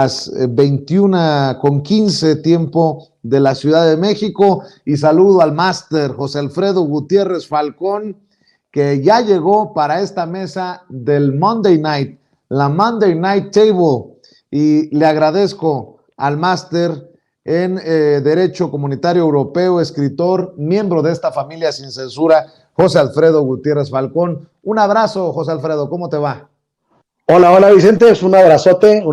21:15 tiempo de la Ciudad de México, y saludo al máster José Alfredo Gutiérrez Falcón, que ya llegó para esta mesa del Monday Night, la Monday Night Table, y le agradezco al máster en Derecho Comunitario Europeo, escritor, miembro de esta familia sin censura, José Alfredo Gutiérrez Falcón. Un abrazo, José Alfredo, ¿cómo te va? Hola Vicente, es un abrazote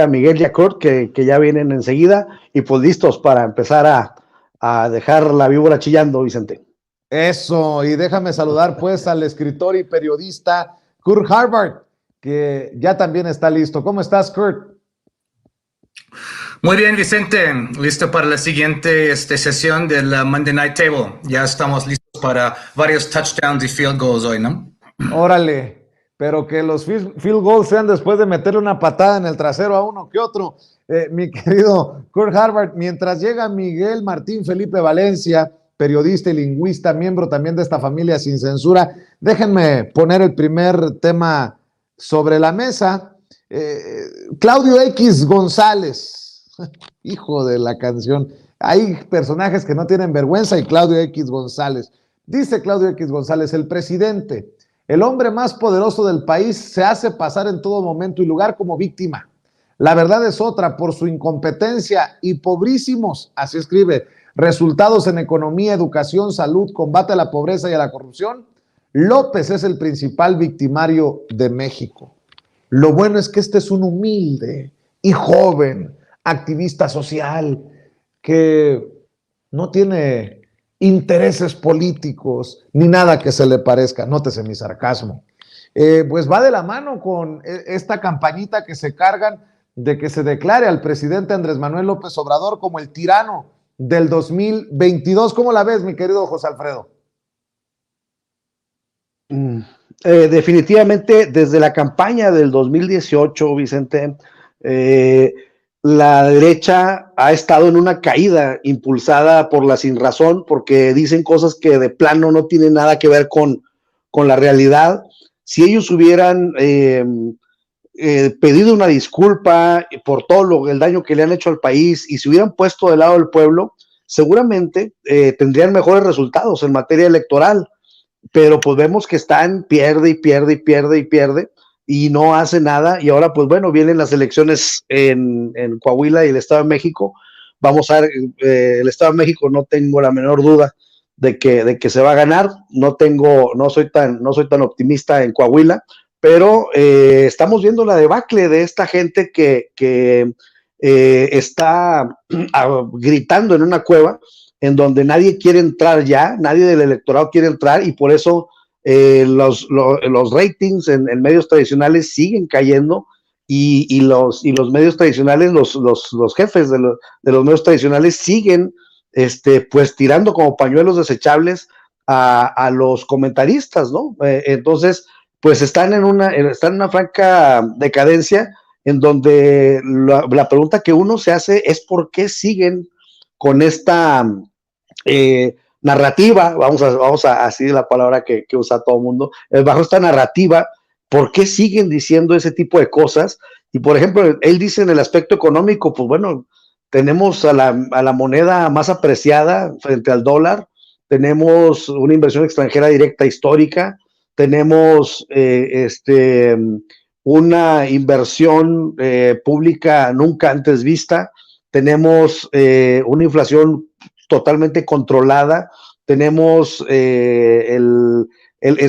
a Miguel y a Kurt que ya vienen enseguida y pues listos para empezar a dejar la víbora chillando, Vicente. Eso, y déjame saludar pues al escritor y periodista Kurt Harvard, que ya también está listo. ¿Cómo estás, Kurt? Muy bien, Vicente, listo para la siguiente sesión de la Monday Night Table. Ya estamos listos para varios touchdowns y field goals hoy, ¿no? Órale. Pero que los field goals sean después de meterle una patada en el trasero a uno que otro. Mi querido Kurt Harvard, mientras llega Miguel Martín Felipe Valencia, periodista y lingüista, miembro también de esta familia sin censura, déjenme poner el primer tema sobre la mesa. Claudio X González, hijo de la canción. Hay personajes que no tienen vergüenza, y Claudio X González. Dice Claudio X González: el presidente, el hombre más poderoso del país, se hace pasar en todo momento y lugar como víctima. La verdad es otra: por su incompetencia y pobrísimos, así escribe, resultados en economía, educación, salud, combate a la pobreza y a la corrupción, López es el principal victimario de México. Lo bueno es que este es un humilde y joven activista social que no tiene intereses políticos ni nada que se le parezca. Nótese mi sarcasmo. Pues va de la mano con esta campañita que se cargan de que se declare al presidente Andrés Manuel López Obrador como el tirano del 2022. ¿Cómo la ves, mi querido José Alfredo? Definitivamente, desde la campaña del 2018, Vicente, la derecha ha estado en una caída impulsada por la sinrazón, porque dicen cosas que de plano no tienen nada que ver con la realidad. Si ellos hubieran pedido una disculpa por todo el daño que le han hecho al país y se hubieran puesto del lado del pueblo, seguramente tendrían mejores resultados en materia electoral. Pero pues vemos que están, pierde y no hace nada, y ahora pues bueno, vienen las elecciones en Coahuila y el Estado de México. Vamos a ver, el Estado de México no tengo la menor duda de que se va a ganar. No soy tan optimista en Coahuila, pero estamos viendo la debacle de esta gente que está gritando en una cueva en donde nadie quiere entrar ya, nadie del electorado quiere entrar, y por eso los ratings en medios tradicionales siguen cayendo, y los medios tradicionales, los jefes de los medios tradicionales siguen pues tirando como pañuelos desechables a los comentaristas, ¿no? Entonces, pues están en una franca decadencia, en donde la pregunta que uno se hace es ¿por qué siguen con esta narrativa? Vamos a decir la palabra que usa todo el mundo, bajo esta narrativa, ¿por qué siguen diciendo ese tipo de cosas? Y por ejemplo, él dice en el aspecto económico, pues bueno, tenemos a la moneda más apreciada frente al dólar, tenemos una inversión extranjera directa histórica, tenemos una inversión pública nunca antes vista, tenemos una inflación totalmente controlada, tenemos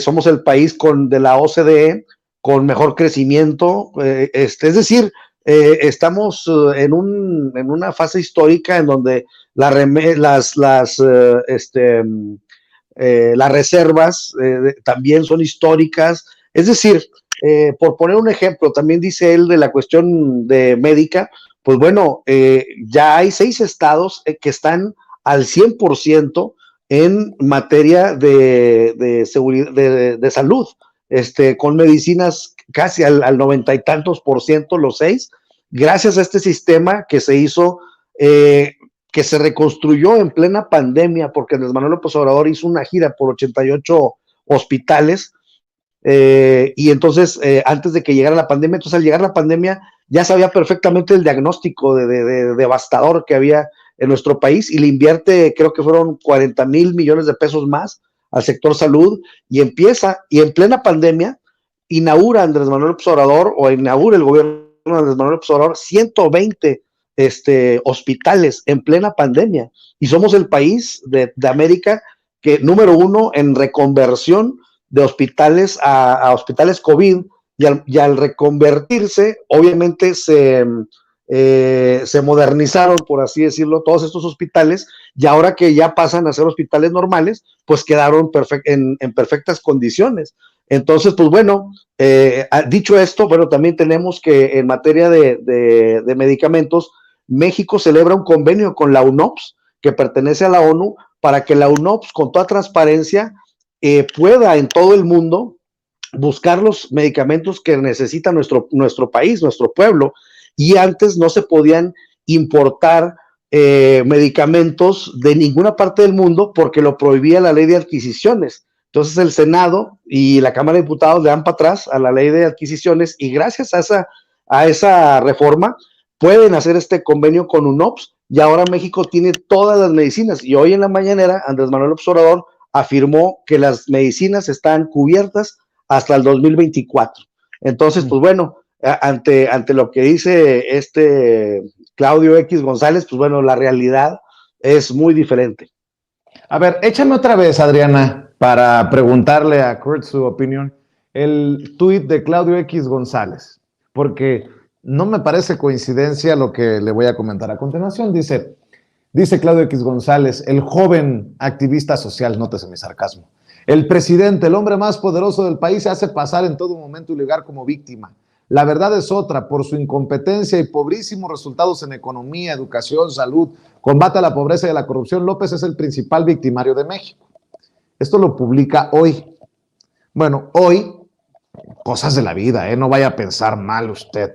somos el país de la OCDE con mejor crecimiento, es decir, estamos en una fase histórica en donde las reservas también son históricas. Es decir, por poner un ejemplo, también dice él de la cuestión de médica, pues bueno, ya hay 6 estados que están al 100% en materia de seguridad, de salud, con medicinas casi al 90 y tantos % los 6, gracias a este sistema que se hizo, que se reconstruyó en plena pandemia, porque Andrés Manuel López Obrador hizo una gira por 88 hospitales, y entonces antes de que llegara la pandemia, entonces al llegar la pandemia ya sabía perfectamente el diagnóstico de devastador que había en nuestro país y le invierte, creo que fueron 40,000 millones de pesos más al sector salud y en plena pandemia, inaugura Andrés Manuel López Obrador o inaugura el gobierno de Andrés Manuel López Obrador 120 hospitales en plena pandemia y somos el país de América que número 1 en reconversión de hospitales a hospitales COVID y al reconvertirse, obviamente se modernizaron, por así decirlo, todos estos hospitales y ahora que ya pasan a ser hospitales normales, pues quedaron en perfectas condiciones. Entonces, pues bueno, dicho esto, bueno, también tenemos que en materia de medicamentos, México celebra un convenio con la UNOPS, que pertenece a la ONU, para que la UNOPS, con toda transparencia, pueda en todo el mundo buscar los medicamentos que necesita nuestro país, nuestro pueblo, y antes no se podían importar medicamentos de ninguna parte del mundo porque lo prohibía la ley de adquisiciones. Entonces el Senado y la Cámara de Diputados le dan para atrás a la ley de adquisiciones y gracias a esa reforma pueden hacer este convenio con UNOPS y ahora México tiene todas las medicinas. Y hoy en la mañanera Andrés Manuel López Obrador afirmó que las medicinas están cubiertas hasta el 2024. Entonces, pues bueno, ante lo que dice Claudio X González, pues bueno, la realidad es muy diferente. A ver, échame otra vez, Adriana, para preguntarle a Kurt su opinión, el tuit de Claudio X González, porque no me parece coincidencia lo que le voy a comentar a continuación. Dice Claudio X González, el joven activista social, nótese mi sarcasmo, el presidente, el hombre más poderoso del país, se hace pasar en todo momento y lugar como víctima. La verdad es otra, por su incompetencia y pobrísimos resultados en economía, educación, salud, combate a la pobreza y a la corrupción, López es el principal victimario de México. Esto lo publica hoy. Bueno, hoy, cosas de la vida, no vaya a pensar mal usted.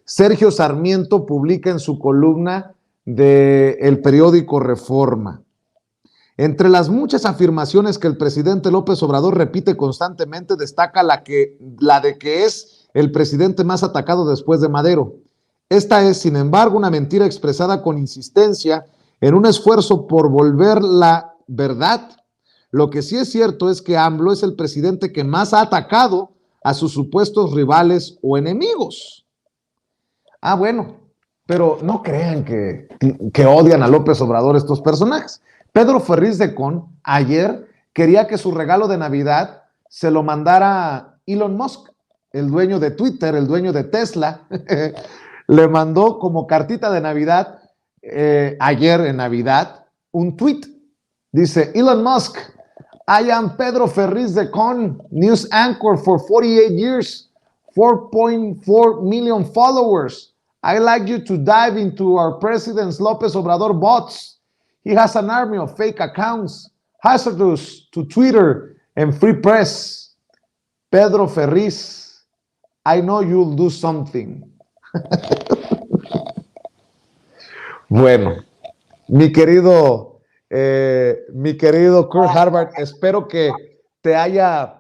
Sergio Sarmiento publica en su columna del periódico Reforma. Entre las muchas afirmaciones que el presidente López Obrador repite constantemente, destaca la de que es el presidente más atacado después de Madero. Esta es, sin embargo, una mentira expresada con insistencia en un esfuerzo por volver la verdad. Lo que sí es cierto es que AMLO es el presidente que más ha atacado a sus supuestos rivales o enemigos. Ah, bueno, pero no crean que odian a López Obrador estos personajes. Pedro Ferriz de Con ayer quería que su regalo de Navidad se lo mandara Elon Musk, el dueño de Twitter, el dueño de Tesla. Le mandó como cartita de Navidad, ayer en Navidad, un tweet. Dice, Elon Musk, I am Pedro Ferriz de Con, news anchor for 48 years, 4.4 million followers. I'd like you to dive into our president's López Obrador bots. He has an army of fake accounts, hazardous to Twitter and free press. Pedro Ferriz, I know you'll do something. Bueno, mi querido Kurt Harvard, espero que te haya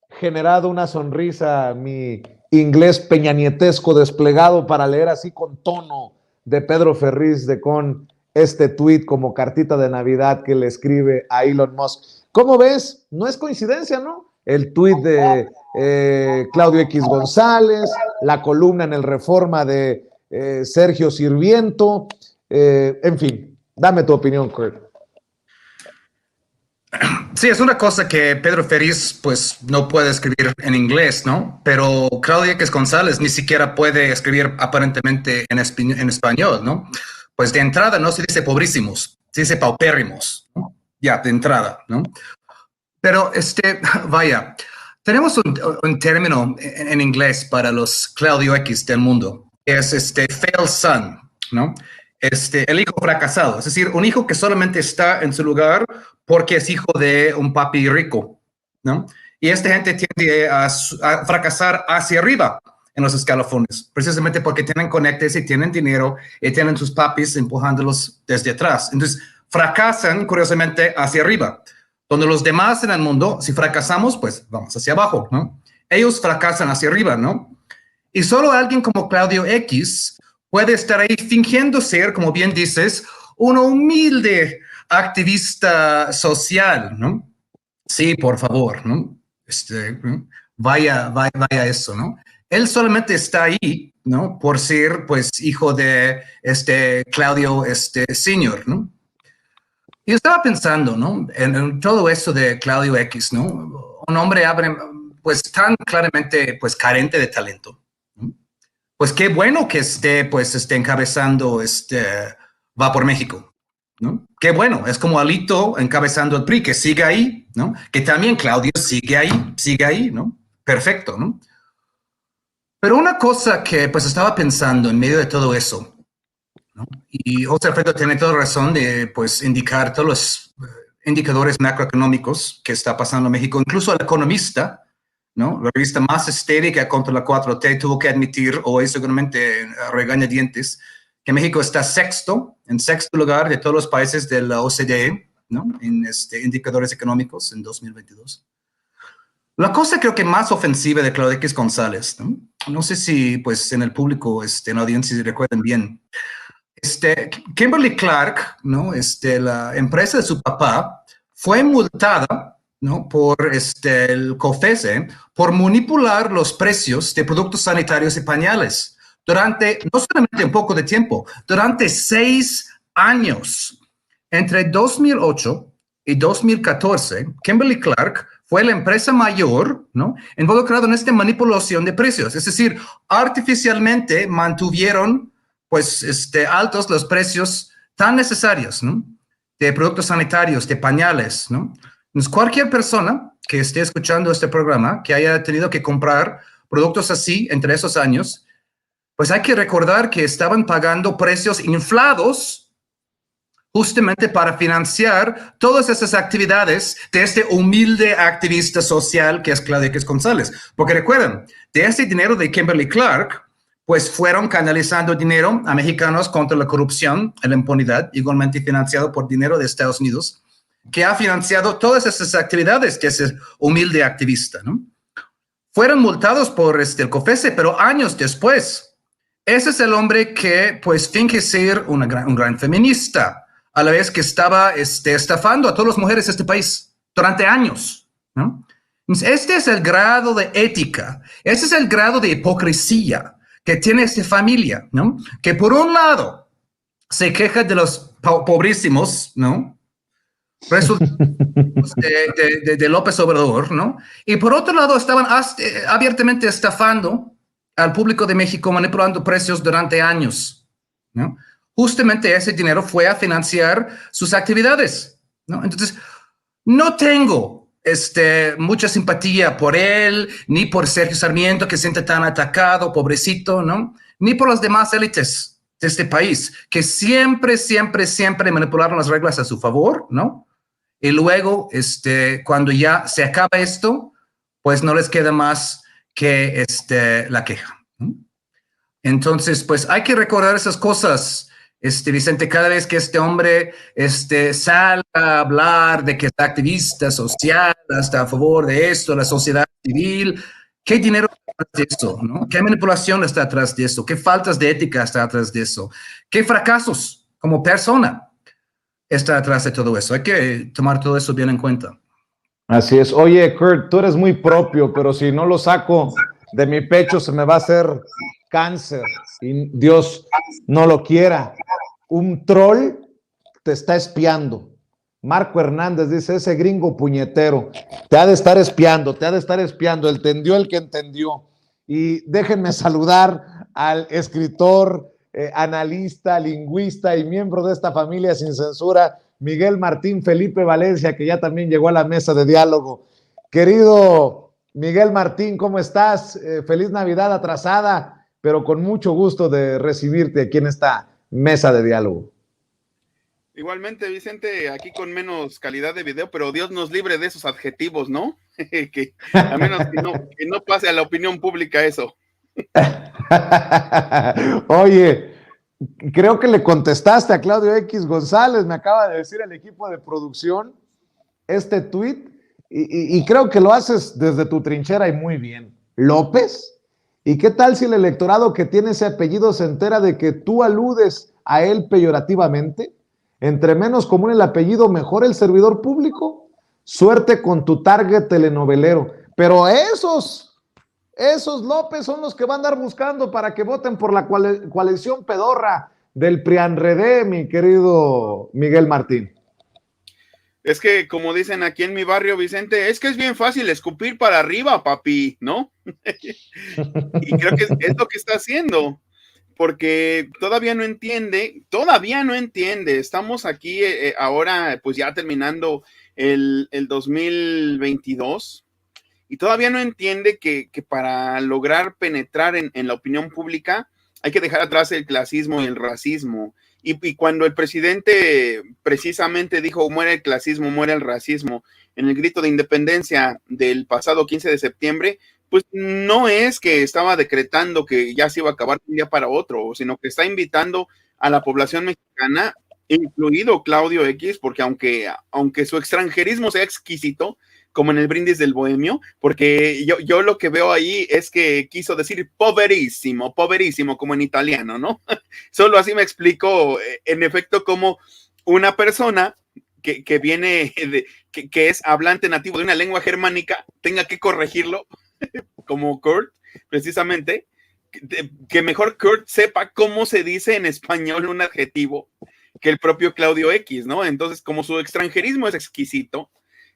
generado una sonrisa mi inglés peñanietesco desplegado para leer así con tono de Pedro Ferriz de Con este tuit como cartita de Navidad que le escribe a Elon Musk. ¿Cómo ves? No es coincidencia, ¿no? El tuit de Claudio X González, la columna en el Reforma de Sergio Sirviento, en fin, dame tu opinión, Kurt. Sí, es una cosa que Pedro Ferriz pues no puede escribir en inglés, ¿no? Pero Claudio X González ni siquiera puede escribir aparentemente en español, ¿no? Pues de entrada no se dice pobrísimos, se dice paupérrimos, ¿no? Ya, de entrada, ¿no? Pero vaya, tenemos un término en inglés para los Claudio X del mundo, que es fail son, ¿no? El hijo fracasado, es decir, un hijo que solamente está en su lugar porque es hijo de un papi rico, ¿no? Y esta gente tiende a fracasar hacia arriba en los escalafones, precisamente porque tienen conectes y tienen dinero y tienen sus papis empujándolos desde atrás. Entonces, fracasan, curiosamente, hacia arriba. Donde los demás en el mundo, si fracasamos, pues vamos hacia abajo, ¿no? ellos fracasan hacia arriba, ¿no? Y solo alguien como Claudio X puede estar ahí fingiendo ser, como bien dices, un humilde activista social, ¿no? Sí, por favor, ¿no? Vaya eso, ¿no? Él solamente está ahí, ¿no? Por ser, pues, hijo de Claudio, Senior, ¿no? Y estaba pensando, ¿no? En todo eso de Claudio X, ¿no? Un hombre pues, tan claramente, pues, carente de talento, ¿no? Pues qué bueno que esté encabezando, va por México, ¿no? Qué bueno, es como Alito encabezando el PRI, que sigue ahí, ¿no? Que también Claudio sigue ahí, ¿no? Perfecto, ¿no? Pero una cosa que, pues, estaba pensando en medio de todo eso, ¿no? Y José Alfredo tiene toda razón de, pues, indicar todos los indicadores macroeconómicos que está pasando en México. Incluso el Economista, ¿no? La revista más histérica contra la 4T tuvo que admitir, hoy seguramente a regañadientes, que México está en sexto lugar de todos los países de la OCDE, ¿no? En indicadores económicos en 2022. La cosa creo que más ofensiva de Claudio X González, ¿no? No sé si, pues, en el público, en la audiencia, si recuerdan bien. Kimberly Clark, ¿no? La empresa de su papá fue multada, ¿no? Por el COFECE por manipular los precios de productos sanitarios y pañales durante no solamente un poco de tiempo, durante 6 años. Entre 2008 y 2014, Kimberly Clark fue la empresa mayor, ¿no? Involucrada en esta manipulación de precios. Es decir, artificialmente mantuvieron, pues, altos los precios tan necesarios, ¿no? De productos sanitarios, de pañales, ¿no? Entonces, cualquier persona que esté escuchando este programa, que haya tenido que comprar productos así entre esos años, pues hay que recordar que estaban pagando precios inflados justamente para financiar todas esas actividades de este humilde activista social que es Claudio X González. Porque recuerden, de ese dinero de Kimberly Clark, pues fueron canalizando dinero a mexicanos contra la corrupción y la impunidad, igualmente financiado por dinero de Estados Unidos, que ha financiado todas esas actividades de ese humilde activista, ¿no? Fueron multados por el COFECE, pero años después. Ese es el hombre que, pues, finge ser un gran feminista, a la vez que estaba estafando a todas las mujeres de este país durante años, ¿no? Este es el grado de ética, este es el grado de hipocresía que tiene esta familia, ¿no? Que por un lado se queja de los pobrísimos, ¿no? De López Obrador, ¿no? Y por otro lado estaban abiertamente estafando al público de México, manipulando precios durante años, ¿no? Justamente ese dinero fue a financiar sus actividades, ¿no? Entonces, no tengo mucha simpatía por él, ni por Sergio Sarmiento, que se siente tan atacado, pobrecito, ¿no? Ni por las demás élites de este país, que siempre manipularon las reglas a su favor, ¿no? Y luego, cuando ya se acaba esto, pues no les queda más que la queja, ¿no? Entonces, pues hay que recordar esas cosas, Vicente, cada vez que este hombre salga a hablar de que es activista social, está a favor de esto, la sociedad civil, ¿qué dinero está atrás de eso, ¿no? ¿Qué manipulación está atrás de eso? ¿Qué faltas de ética está atrás de eso? ¿Qué fracasos como persona está atrás de todo eso? Hay que tomar todo eso bien en cuenta. Así es. Oye, Kurt, tú eres muy propio, pero si no lo saco de mi pecho se me va a hacer cáncer y Dios no lo quiera. Un troll te está espiando. Marco Hernández dice, ese gringo puñetero te ha de estar espiando, entendió el que entendió. Y déjenme saludar al escritor, analista, lingüista y miembro de esta familia sin censura, Miguel Martín Felipe Valencia, que ya también llegó a la mesa de diálogo. Querido Miguel Martín, ¿cómo estás? Feliz Navidad atrasada, pero con mucho gusto de recibirte aquí en esta mesa de diálogo. Igualmente, Vicente, aquí con menos calidad de video, pero Dios nos libre de esos adjetivos, ¿no? Que a menos que no pase a la opinión pública eso. Oye, creo que le contestaste a Claudio X González, me acaba de decir el equipo de producción este tuit, y creo que lo haces desde tu trinchera y muy bien. ¿López? ¿Y qué tal si el electorado que tiene ese apellido se entera de que tú aludes a él peyorativamente? Entre menos común el apellido, mejor el servidor público. Suerte con tu target telenovelero. Pero esos López son los que van a andar buscando para que voten por la coalición pedorra del PRIANREDE, mi querido Miguel Martín. Es que, como dicen aquí en mi barrio, Vicente, es que es bien fácil escupir para arriba, papi, ¿no? Y creo que es lo que está haciendo, porque todavía no entiende, estamos aquí ahora, pues ya terminando el 2022, y todavía no entiende que para lograr penetrar en la opinión pública hay que dejar atrás el clasismo y el racismo. Y cuando el presidente precisamente dijo muere el clasismo, muere el racismo, en el grito de independencia del pasado 15 de septiembre, pues no es que estaba decretando que ya se iba a acabar de un día para otro, sino que está invitando a la población mexicana, incluido Claudio X, porque aunque su extranjerismo sea exquisito, como en el brindis del bohemio, porque yo lo que veo ahí es que quiso decir poverísimo, como en italiano, ¿no? Solo así me explico, en efecto, como una persona que viene, que es hablante nativo de una lengua germánica, tenga que corregirlo, como Kurt, precisamente, que mejor Kurt sepa cómo se dice en español un adjetivo que el propio Claudio X, ¿no? Entonces, como su extranjerismo es exquisito,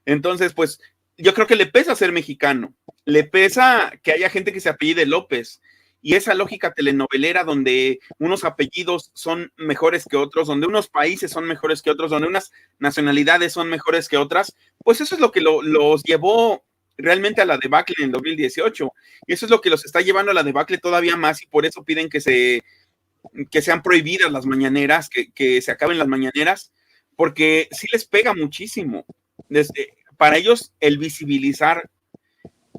entonces, pues, yo creo que le pesa ser mexicano, le pesa que haya gente que se apellide López, y esa lógica telenovelera donde unos apellidos son mejores que otros, donde unos países son mejores que otros, donde unas nacionalidades son mejores que otras, pues eso es lo que los llevó realmente a la debacle en el 2018, y eso es lo que los está llevando a la debacle todavía más, y por eso piden que sean prohibidas las mañaneras, que se acaben las mañaneras, porque sí les pega muchísimo. Para ellos, el visibilizar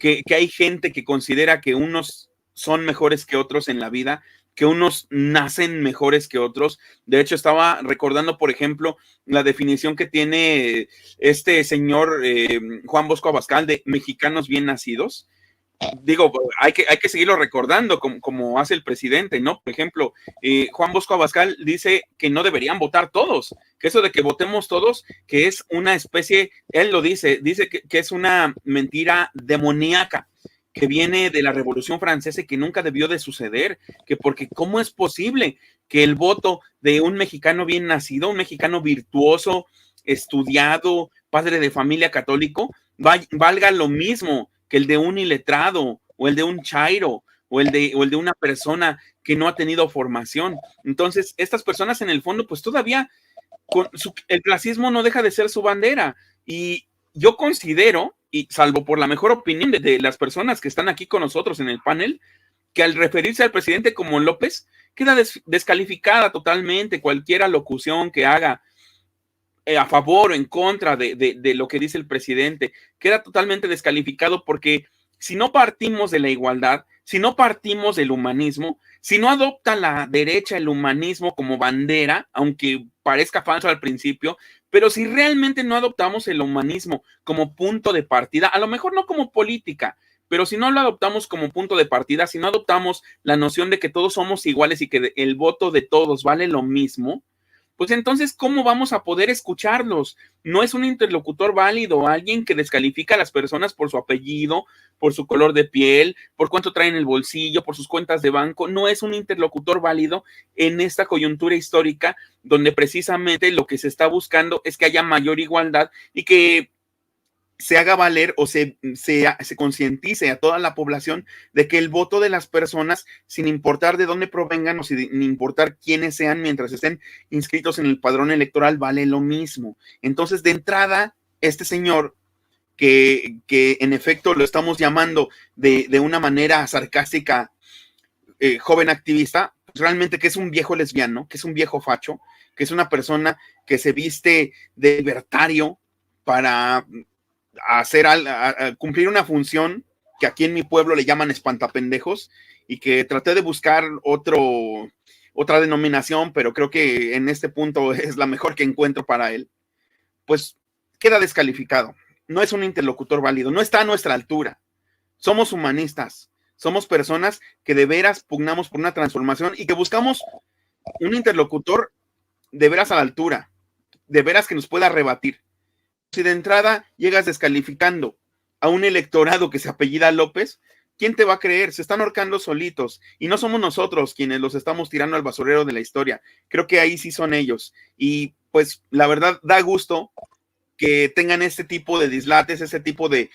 que hay gente que considera que unos son mejores que otros en la vida, que unos nacen mejores que otros. De hecho, estaba recordando, por ejemplo, la definición que tiene este señor Juan Bosco Abascal de mexicanos bien nacidos. Digo, hay que seguirlo recordando como hace el presidente, ¿no? Por ejemplo, Juan Bosco Abascal dice que no deberían votar todos, que eso de que votemos todos, que es una especie, él lo dice que es una mentira demoníaca, que viene de la Revolución Francesa y que nunca debió de suceder, que porque ¿cómo es posible que el voto de un mexicano bien nacido, un mexicano virtuoso, estudiado, padre de familia católico, valga lo mismo que el de un iletrado o el de un chairo o el de una persona que no ha tenido formación? Entonces, estas personas en el fondo, pues todavía el clasismo no deja de ser su bandera, y yo considero, y salvo por la mejor opinión de las personas que están aquí con nosotros en el panel, que al referirse al presidente como López, queda descalificada totalmente cualquier alocución que haga a favor o en contra de lo que dice el presidente. Queda totalmente descalificado, porque si no partimos de la igualdad, si no partimos del humanismo, si no adopta la derecha el humanismo como bandera, aunque parezca falso al principio, pero si realmente no adoptamos el humanismo como punto de partida, a lo mejor no como política, pero si no lo adoptamos como punto de partida, si no adoptamos la noción de que todos somos iguales y que el voto de todos vale lo mismo, pues entonces, ¿cómo vamos a poder escucharlos? No es un interlocutor válido, alguien que descalifica a las personas por su apellido, por su color de piel, por cuánto traen en el bolsillo, por sus cuentas de banco. No es un interlocutor válido en esta coyuntura histórica donde precisamente lo que se está buscando es que haya mayor igualdad y que se haga valer o se concientice a toda la población de que el voto de las personas, sin importar de dónde provengan o sin importar quiénes sean, mientras estén inscritos en el padrón electoral, vale lo mismo. Entonces, de entrada, este señor, que en efecto lo estamos llamando de una manera sarcástica, joven activista, pues realmente que es un viejo lesbiano, que es un viejo facho, que es una persona que se viste de libertario para cumplir una función que aquí en mi pueblo le llaman espantapendejos, y que traté de buscar otra denominación, pero creo que en este punto es la mejor que encuentro para él. Pues queda descalificado. No es un interlocutor válido, no está a nuestra altura. Somos humanistas, Somos personas que de veras pugnamos por una transformación y que buscamos un interlocutor de veras a la altura, de veras que nos pueda rebatir. Si de entrada llegas descalificando a un electorado que se apellida López, ¿quién te va a creer? Se están ahorcando solitos y no somos nosotros quienes los estamos tirando al basurero de la historia. Creo que ahí sí son ellos. Y pues la verdad da gusto que tengan este tipo de dislates, ese tipo de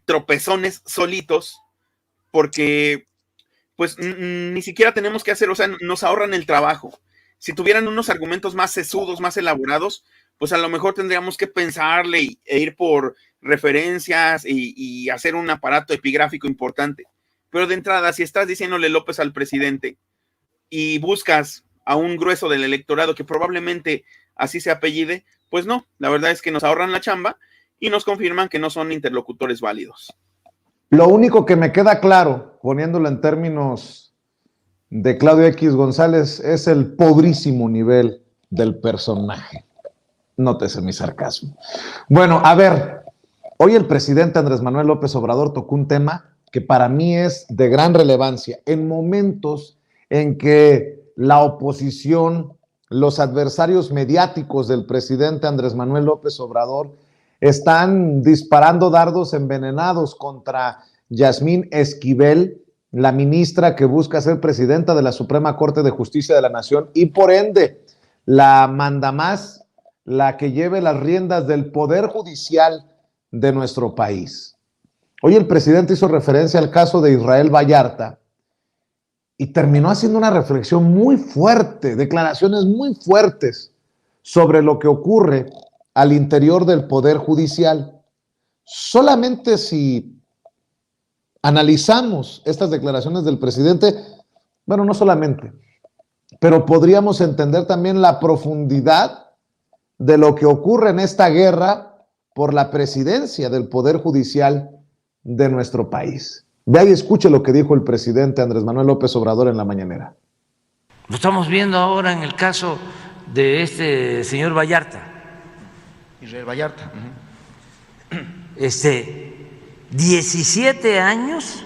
tropezones solitos, porque pues ni siquiera tenemos que hacer, o sea, nos ahorran el trabajo. Si tuvieran unos argumentos más sesudos, más elaborados, pues a lo mejor tendríamos que pensarle e ir por referencias y hacer un aparato epigráfico importante. Pero de entrada, si estás diciéndole López al presidente y buscas a un grueso del electorado que probablemente así se apellide, pues no, la verdad es que nos ahorran la chamba y nos confirman que no son interlocutores válidos. Lo único que me queda claro, poniéndolo en términos de Claudio X González, es el pobrísimo nivel del personaje. Nótese mi sarcasmo. Bueno, a ver, hoy el presidente Andrés Manuel López Obrador tocó un tema que para mí es de gran relevancia. En momentos en que la oposición, los adversarios mediáticos del presidente Andrés Manuel López Obrador están disparando dardos envenenados contra Yasmín Esquivel, la ministra que busca ser presidenta de la Suprema Corte de Justicia de la Nación y por ende la mandamás, la que lleve las riendas del Poder Judicial de nuestro país. Hoy el presidente hizo referencia al caso de Israel Vallarta y terminó haciendo una reflexión muy fuerte, declaraciones muy fuertes sobre lo que ocurre al interior del Poder Judicial. Solamente si analizamos estas declaraciones del presidente, bueno, no solamente, pero podríamos entender también la profundidad de lo que ocurre en esta guerra por la presidencia del Poder Judicial de nuestro país. Ve ahí, escuche lo que dijo el presidente Andrés Manuel López Obrador en la mañanera. Lo estamos viendo ahora en el caso de este señor Vallarta. Israel Vallarta. 17 años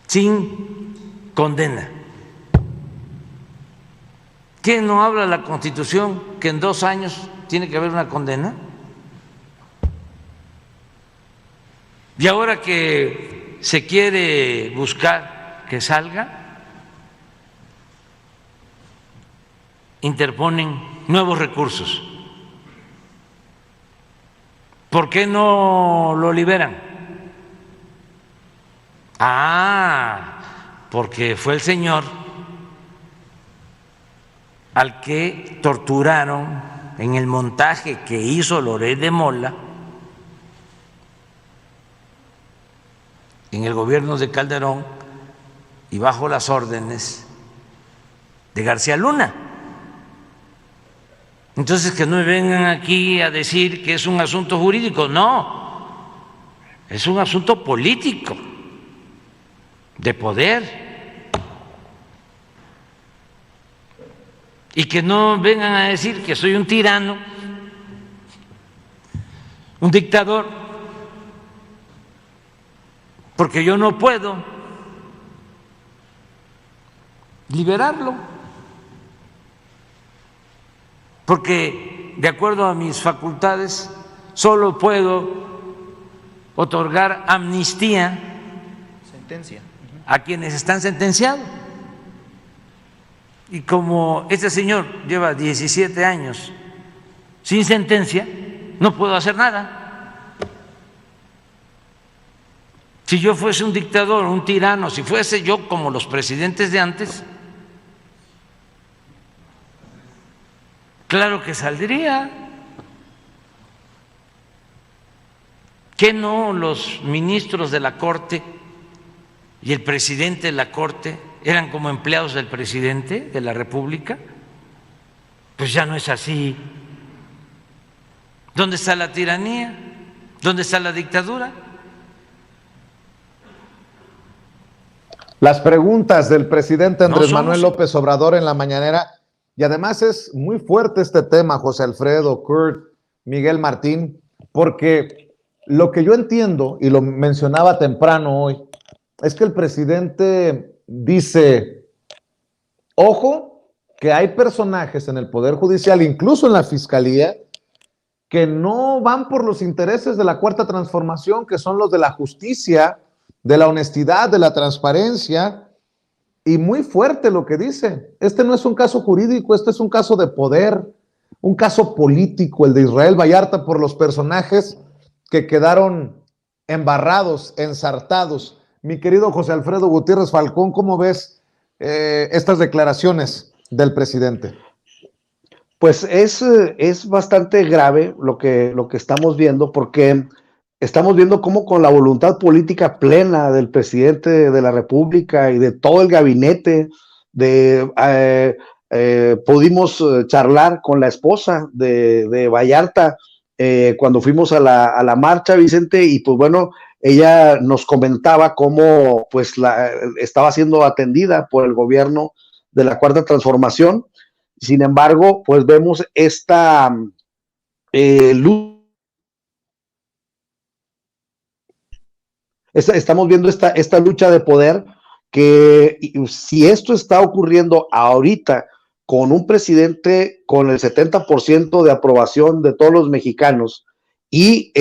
sin condena. ¿Qué no habla la Constitución que en 2 años tiene que haber una condena? Y ahora que se quiere buscar que salga, interponen nuevos recursos. ¿Por qué no lo liberan? Porque fue el señor al que torturaron en el montaje que hizo Loret de Mola en el gobierno de Calderón y bajo las órdenes de García Luna. Entonces, que no me vengan aquí a decir que es un asunto jurídico. No, es un asunto político, de poder. Y que no vengan a decir que soy un tirano, un dictador, porque yo no puedo liberarlo, porque de acuerdo a mis facultades solo puedo otorgar amnistía a quienes están sentenciados. Y como este señor lleva 17 años sin sentencia, no puedo hacer nada. Si yo fuese un dictador, un tirano, si fuese yo como los presidentes de antes, claro que saldría. ¿Qué no los ministros de la Corte y el presidente de la Corte eran como empleados del presidente de la República? Pues ya no es así. ¿Dónde está la tiranía? ¿Dónde está la dictadura? Las preguntas del presidente Andrés Manuel López Obrador en la mañanera, y además es muy fuerte este tema, José Alfredo, Kurt, Miguel Martín, porque Lo que yo entiendo, y lo mencionaba temprano hoy, es que el presidente dice, ojo, que hay personajes en el Poder Judicial, incluso en la Fiscalía, que no van por los intereses de la Cuarta Transformación, que son los de la justicia, de la honestidad, de la transparencia, y muy fuerte lo que dice. Este no es un caso jurídico, este es un caso de poder, un caso político, el de Israel Vallarta, por los personajes que quedaron embarrados, ensartados. Mi querido José Alfredo Gutiérrez Falcón, ¿cómo ves estas declaraciones del presidente? Pues es bastante grave lo que estamos viendo, porque estamos viendo cómo con la voluntad política plena del presidente de la República y de todo el gabinete, pudimos charlar con la esposa de Vallarta cuando fuimos a la marcha, Vicente, y pues bueno, ella nos comentaba cómo pues estaba siendo atendida por el gobierno de la Cuarta Transformación. Sin embargo, pues vemos esta estamos viendo esta lucha de poder, que si esto está ocurriendo ahorita con un presidente con el 70% de aprobación de todos los mexicanos y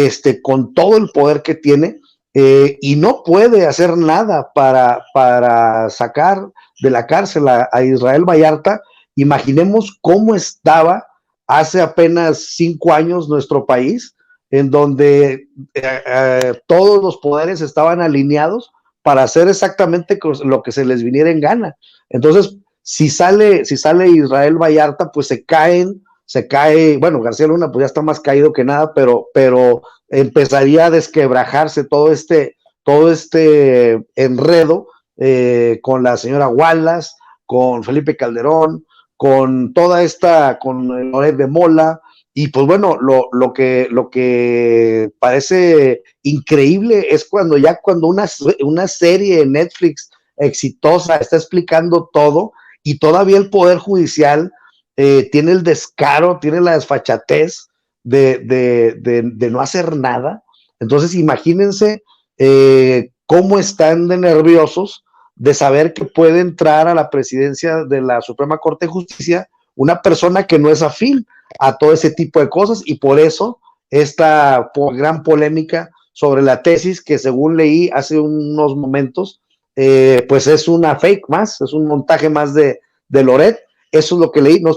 con todo el poder que tiene, y no puede hacer nada para sacar de la cárcel a Israel Vallarta, imaginemos cómo estaba hace apenas 5 años nuestro país, en donde todos los poderes estaban alineados para hacer exactamente lo que se les viniera en gana. Entonces, si sale Israel Vallarta, pues se cae, bueno, García Luna pues ya está más caído que nada, pero empezaría a desquebrajarse todo este enredo con la señora Wallace, con Felipe Calderón, con con Loret de Mola. Y pues bueno, lo que parece increíble es cuando una serie de Netflix exitosa está explicando todo, y todavía el Poder Judicial tiene el descaro, tiene la desfachatez de no hacer nada. Entonces imagínense cómo están de nerviosos de saber que puede entrar a la presidencia de la Suprema Corte de Justicia una persona que no es afín a todo ese tipo de cosas, y por eso esta gran polémica sobre la tesis que, según leí hace unos momentos, pues es una fake más, es un montaje más de Loret. Eso es lo que leí, no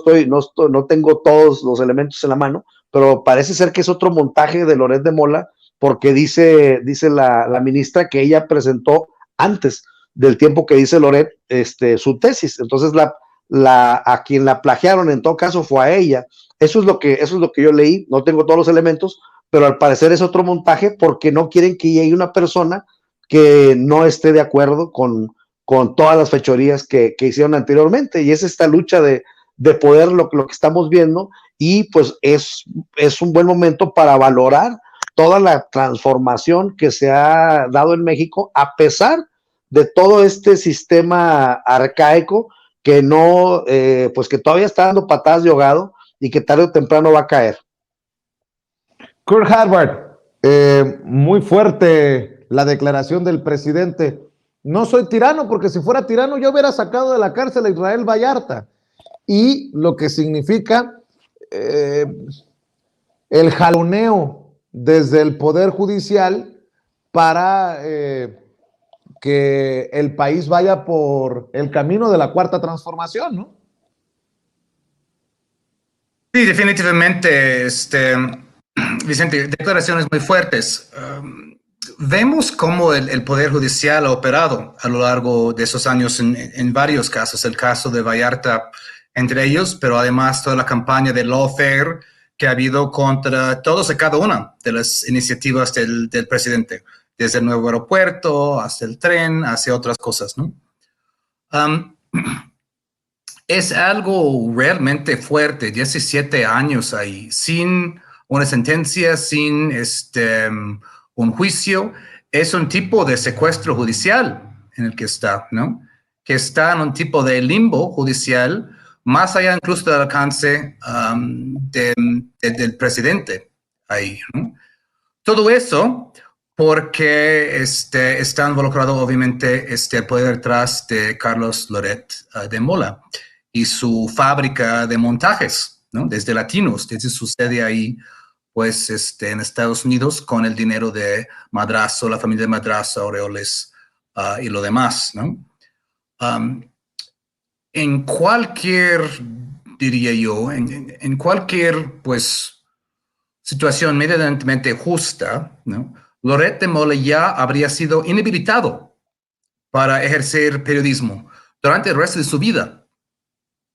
tengo todos los elementos en la mano, pero parece ser que es otro montaje de Loret de Mola, porque dice la ministra que ella presentó antes del tiempo que dice Loret su tesis. Entonces a quien la plagiaron en todo caso fue a ella. Eso es lo que yo leí, no tengo todos los elementos, pero al parecer es otro montaje, porque no quieren que llegue una persona que no esté de acuerdo con todas las fechorías que hicieron anteriormente. Y es esta lucha de poder lo que estamos viendo, y pues es un buen momento para valorar toda la transformación que se ha dado en México, a pesar de todo este sistema arcaico que no, pues que todavía está dando patadas de ahogado, y que tarde o temprano va a caer. Kurt Harvard, muy fuerte la declaración del presidente. No soy tirano, porque si fuera tirano yo hubiera sacado de la cárcel a Israel Vallarta. Y lo que significa el jaloneo desde el Poder Judicial para que el país vaya por el camino de la Cuarta Transformación, ¿no? Sí, definitivamente, Vicente, declaraciones muy fuertes. Vemos cómo el Poder Judicial ha operado a lo largo de esos años en varios casos, el caso de Vallarta entre ellos, pero además toda la campaña de lawfare que ha habido contra todos y cada una de las iniciativas del presidente, desde el nuevo aeropuerto hasta el tren, hacia otras cosas, ¿no? Es algo realmente fuerte, 17 años ahí, sin una sentencia, sin un juicio. Es un tipo de secuestro judicial en el que está, ¿no? Que está en un tipo de limbo judicial, más allá incluso del alcance del presidente ahí, ¿no? Todo eso porque está involucrado obviamente el poder detrás de Carlos Loret de Mola y su fábrica de montajes, ¿no? Desde Latinos, desde su sede ahí, pues en Estados Unidos con el dinero de Madrazo, la familia de Madrazo, Aureoles y lo demás, ¿no? En cualquier, diría yo, en cualquier, pues, situación medianamente justa, ¿no? Loret de Mola ya habría sido inhabilitado para ejercer periodismo durante el resto de su vida,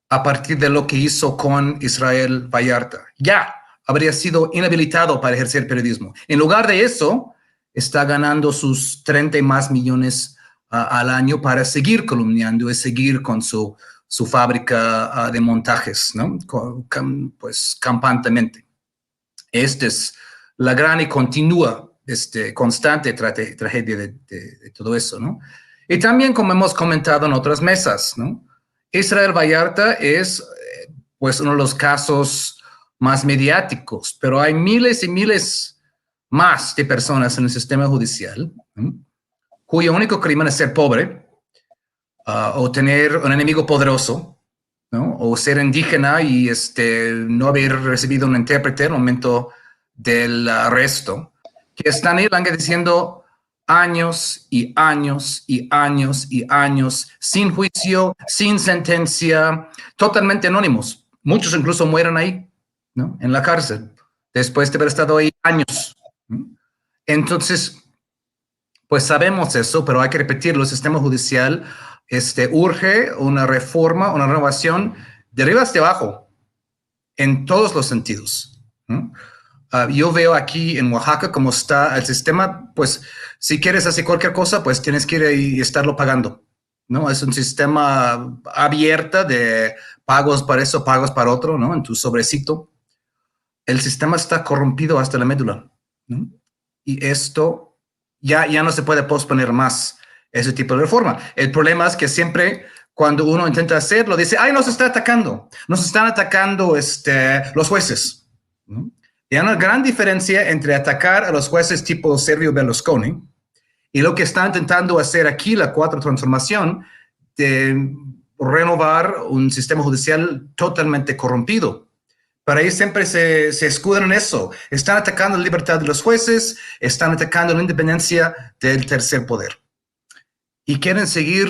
a partir de lo que hizo con Israel Vallarta. Ya habría sido inhabilitado para ejercer periodismo. En lugar de eso, está ganando sus 30 y más millones al año para seguir columniando y seguir con su fábrica de montajes, ¿no? Pues campantemente. Esta es la gran y continua, constante tragedia de todo eso, ¿no? Y también, como hemos comentado en otras mesas, ¿no? Israel Vallarta es, pues, uno de los casos más mediáticos, pero hay miles y miles más de personas en el sistema judicial, ¿no? Cuyo único crimen es ser pobre o tener un enemigo poderoso, ¿no? O ser indígena y no haber recibido un intérprete en el momento del arresto, que están ahí diciendo años y años y años y años, sin juicio, sin sentencia, totalmente anónimos. Muchos incluso mueren ahí, ¿no? En la cárcel, después de haber estado ahí años, ¿no? Entonces, pues sabemos eso, pero hay que repetirlo. El sistema judicial urge una reforma, una renovación de arriba hacia abajo, en todos los sentidos, ¿no? Yo veo aquí en Oaxaca cómo está el sistema, pues si quieres hacer cualquier cosa, pues tienes que ir y estarlo pagando, ¿no? Es un sistema abierto de pagos para eso, pagos para otro, ¿no? En tu sobrecito. El sistema está corrompido hasta la médula, ¿no? Y esto ya no se puede posponer más, ese tipo de reforma. El problema es que siempre cuando uno intenta hacerlo, dice, ay, nos están atacando los jueces, ¿no? Y hay una gran diferencia entre atacar a los jueces tipo Silvio Berlusconi y lo que está intentando hacer aquí la Cuarta Transformación de renovar un sistema judicial totalmente corrompido. Pero ahí siempre se escudan en eso. Están atacando la libertad de los jueces, están atacando la independencia del tercer poder. Y quieren seguir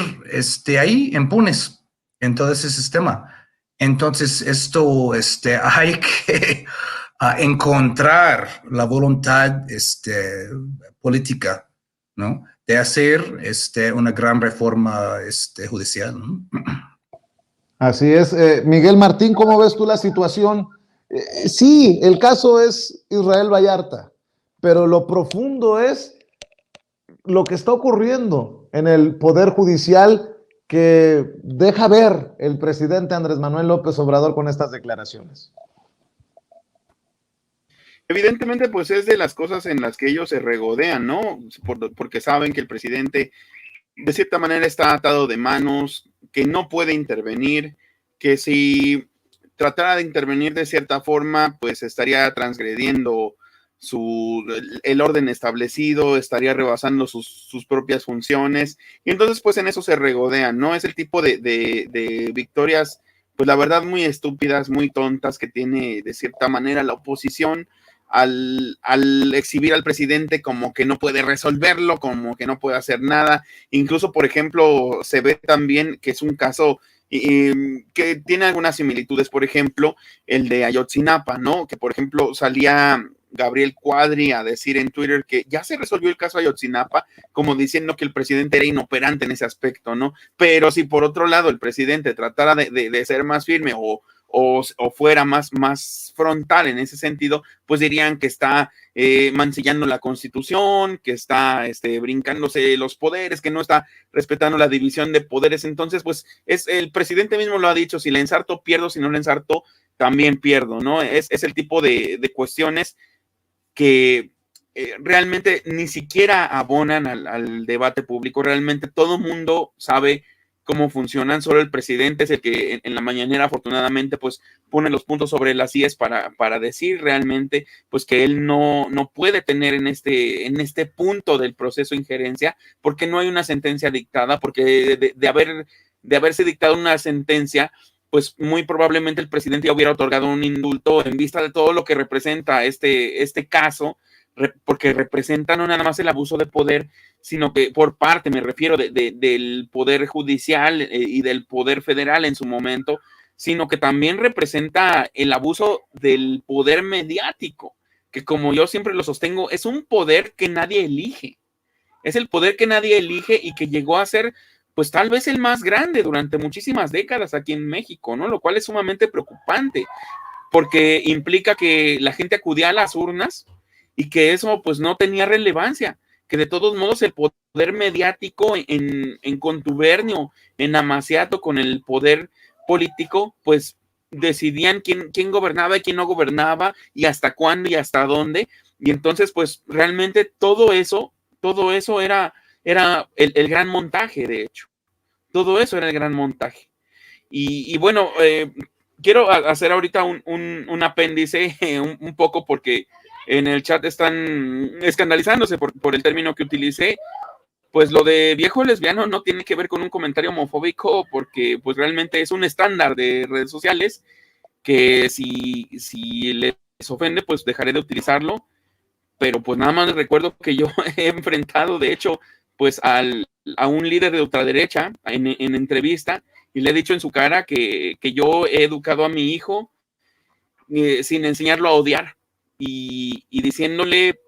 ahí impunes en todo ese sistema. Entonces, esto hay que encontrar la voluntad política, ¿no? De hacer una gran reforma judicial, ¿no? Así es. Miguel Martín, ¿cómo ves tú la situación? Sí, el caso es Israel Vallarta, pero lo profundo es lo que está ocurriendo en el Poder Judicial que deja ver el presidente Andrés Manuel López Obrador con estas declaraciones. Evidentemente, pues es de las cosas en las que ellos se regodean, ¿no? Porque saben que el presidente de cierta manera está atado de manos, que no puede intervenir, que si tratara de intervenir de cierta forma, pues estaría transgrediendo el orden establecido, estaría rebasando sus propias funciones, y entonces pues en eso se regodean, ¿no? Es el tipo de victorias, pues la verdad muy estúpidas, muy tontas que tiene de cierta manera la oposición, al exhibir al presidente como que no puede resolverlo, como que no puede hacer nada. Incluso, por ejemplo, se ve también que es un caso que tiene algunas similitudes, por ejemplo, el de Ayotzinapa, ¿no? Que, por ejemplo, salía Gabriel Cuadri a decir en Twitter que ya se resolvió el caso Ayotzinapa, como diciendo que el presidente era inoperante en ese aspecto, ¿no? Pero si por otro lado el presidente tratara de ser más firme o fuera más frontal en ese sentido, pues dirían que está mancillando la Constitución, que está brincándose los poderes, que no está respetando la división de poderes. Entonces, pues el presidente mismo lo ha dicho, si le ensarto pierdo, si no le ensarto también pierdo, ¿no? Es el tipo de cuestiones que realmente ni siquiera abonan al debate público. Realmente todo mundo sabe cómo funcionan. Solo el presidente es el que en la mañanera, afortunadamente, pues pone los puntos sobre las IES para decir realmente pues que él no puede tener en este punto del proceso injerencia, porque no hay una sentencia dictada, porque de haberse dictado una sentencia, pues muy probablemente el presidente ya hubiera otorgado un indulto en vista de todo lo que representa este caso, porque representa no nada más el abuso de poder, sino que por parte, me refiero, del poder judicial y del poder federal en su momento, sino que también representa el abuso del poder mediático, que como yo siempre lo sostengo, es un poder que nadie elige. Es el poder que nadie elige y que llegó a ser, pues tal vez el más grande durante muchísimas décadas aquí en México, ¿no? Lo cual es sumamente preocupante, porque implica que la gente acudía a las urnas y que eso pues no tenía relevancia, que de todos modos el poder mediático en contubernio, en amaciato con el poder político, pues decidían quién gobernaba y quién no gobernaba y hasta cuándo y hasta dónde. Y entonces pues realmente todo eso era el gran montaje, de hecho. Todo eso era el gran montaje. Y bueno, quiero hacer ahorita un apéndice un poco porque en el chat están escandalizándose por el término que utilicé. Pues lo de viejo lesbiano no tiene que ver con un comentario homofóbico, porque pues realmente es un estándar de redes sociales que si les ofende, pues dejaré de utilizarlo. Pero pues nada más recuerdo que yo he enfrentado, de hecho, pues a un líder de ultraderecha en entrevista, y le he dicho en su cara que yo he educado a mi hijo sin enseñarlo a odiar, y diciéndole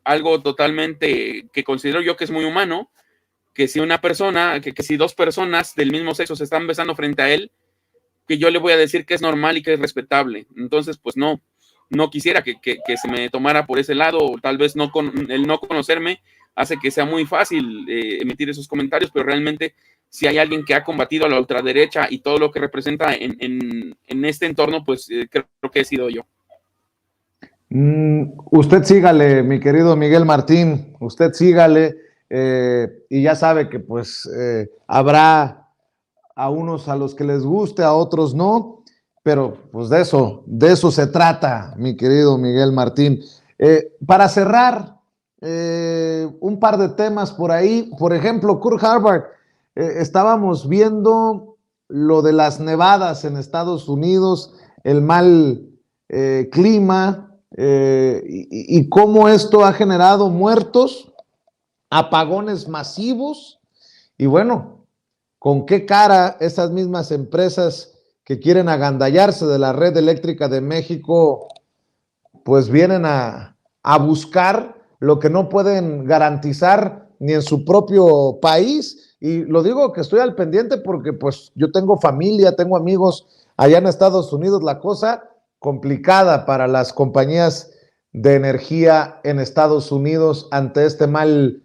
algo totalmente que considero yo que es muy humano, que si una persona, que si dos personas del mismo sexo se están besando frente a él, que yo le voy a decir que es normal y que es respetable. Entonces, pues no quisiera que se me tomara por ese lado, o tal vez el no conocerme hace que sea muy fácil emitir esos comentarios, pero realmente si hay alguien que ha combatido a la ultraderecha y todo lo que representa en este entorno, pues creo que he sido yo. Usted sígale, mi querido Miguel Martín, usted sígale, y ya sabe que pues habrá a unos a los que les guste, a otros no, pero pues de eso se trata, mi querido Miguel Martín. Para cerrar, un par de temas por ahí, por ejemplo, Kurt Harvard, estábamos viendo lo de las nevadas en Estados Unidos, el mal clima, y cómo esto ha generado muertos, apagones masivos, y bueno, con qué cara esas mismas empresas que quieren agandallarse de la red eléctrica de México, pues vienen a buscar lo que no pueden garantizar ni en su propio país. Y lo digo que estoy al pendiente porque pues yo tengo familia, tengo amigos allá en Estados Unidos, la cosa complicada para las compañías de energía en Estados Unidos ante este mal